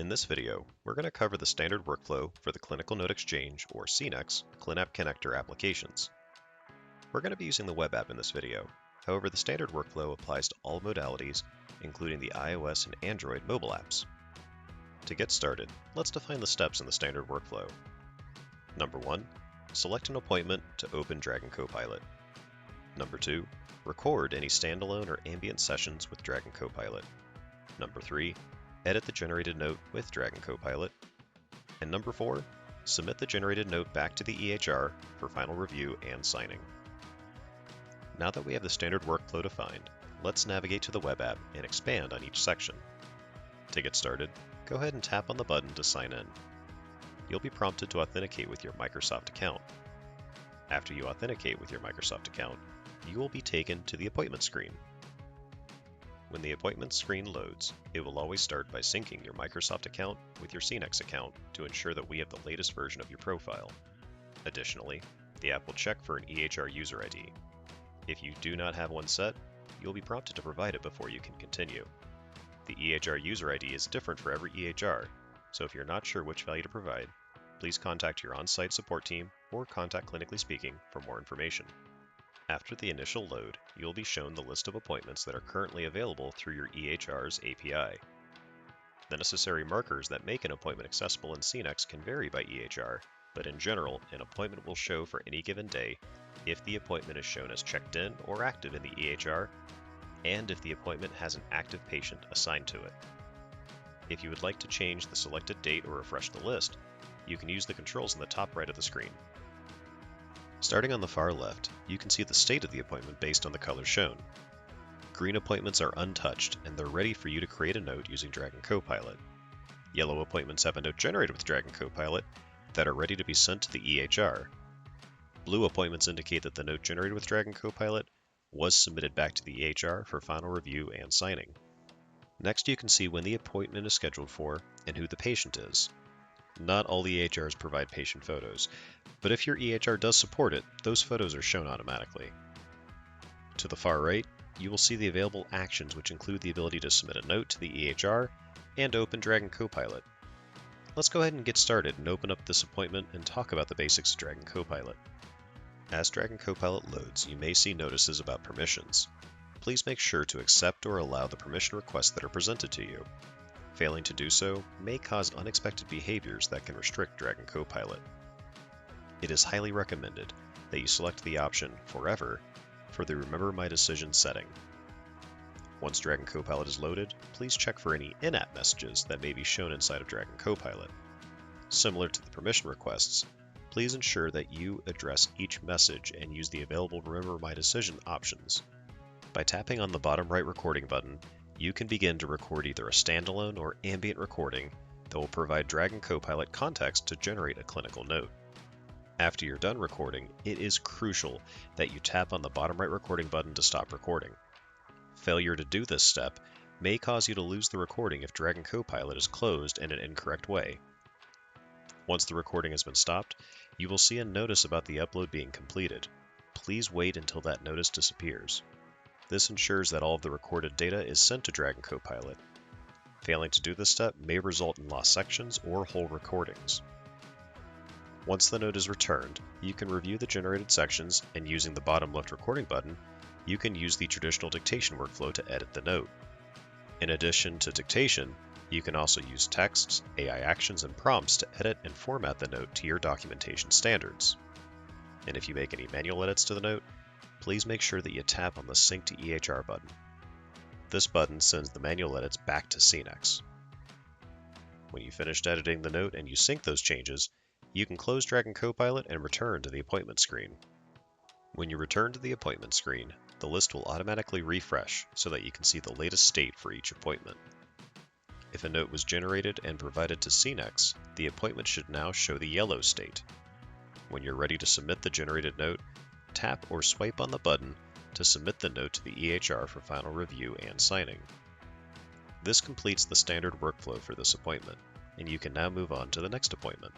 In this video, we're going to cover the standard workflow for the Clinical Note Exchange, or CNEX, ClinApp Connector applications. We're going to be using the web app in this video. However, the standard workflow applies to all modalities, including the iOS and Android mobile apps. To get started, let's define the steps in the standard workflow. Number 1, select an appointment to open Dragon Copilot. Number 2, record any standalone or ambient sessions with Dragon Copilot. Number 3, edit the generated note with Dragon Copilot. And number 4, submit the generated note back to the EHR for final review and signing. Now that we have the standard workflow defined, let's navigate to the web app and expand on each section. To get started, go ahead and tap on the button to sign in. You'll be prompted to authenticate with your Microsoft account. After you authenticate with your Microsoft account, you will be taken to the appointment screen. When the appointment screen loads, it will always start by syncing your Microsoft account with your CNEX account to ensure that we have the latest version of your profile. Additionally, the app will check for an EHR user ID. If you do not have one set, you'll be prompted to provide it before you can continue. The EHR user ID is different for every EHR, so if you're not sure which value to provide, please contact your on-site support team or contact Clinically Speaking for more information. After the initial load, you'll be shown the list of appointments that are currently available through your EHR's API. The necessary markers that make an appointment accessible in CNEX can vary by EHR, but in general, an appointment will show for any given day if the appointment is shown as checked in or active in the EHR, and if the appointment has an active patient assigned to it. If you would like to change the selected date or refresh the list, you can use the controls in the top right of the screen. Starting on the far left, you can see the state of the appointment based on the colors shown. Green appointments are untouched and they're ready for you to create a note using Dragon Copilot. Yellow appointments have a note generated with Dragon Copilot that are ready to be sent to the EHR. Blue appointments indicate that the note generated with Dragon Copilot was submitted back to the EHR for final review and signing. Next, you can see when the appointment is scheduled for and who the patient is. Not all EHRs provide patient photos, but if your EHR does support it, those photos are shown automatically. To the far right, you will see the available actions, which include the ability to submit a note to the EHR and open Dragon Copilot. Let's go ahead and get started and open up this appointment and talk about the basics of Dragon Copilot. As Dragon Copilot loads, you may see notices about permissions. Please make sure to accept or allow the permission requests that are presented to you. Failing to do so may cause unexpected behaviors that can restrict Dragon Copilot. It is highly recommended that you select the option Forever for the Remember My Decision setting. Once Dragon Copilot is loaded, please check for any in-app messages that may be shown inside of Dragon Copilot. Similar to the permission requests, please ensure that you address each message and use the available Remember My Decision options. By tapping on the bottom right recording button, you can begin to record either a standalone or ambient recording that will provide Dragon Copilot context to generate a clinical note. After you're done recording, it is crucial that you tap on the bottom right recording button to stop recording. Failure to do this step may cause you to lose the recording if Dragon Copilot is closed in an incorrect way. Once the recording has been stopped, you will see a notice about the upload being completed. Please wait until that notice disappears. This ensures that all of the recorded data is sent to Dragon Copilot. Failing to do this step may result in lost sections or whole recordings. Once the note is returned, you can review the generated sections, and using the bottom left recording button, you can use the traditional dictation workflow to edit the note. In addition to dictation, you can also use texts, AI actions, and prompts to edit and format the note to your documentation standards. And if you make any manual edits to the note, please make sure that you tap on the Sync to EHR button. This button sends the manual edits back to CNEX. When you finished editing the note and you sync those changes, you can close Dragon Copilot and return to the appointment screen. When you return to the appointment screen, the list will automatically refresh so that you can see the latest state for each appointment. If a note was generated and provided to CNEX, the appointment should now show the yellow state. When you're ready to submit the generated note, tap or swipe on the button to submit the note to the EHR for final review and signing. This completes the standard workflow for this appointment, and you can now move on to the next appointment.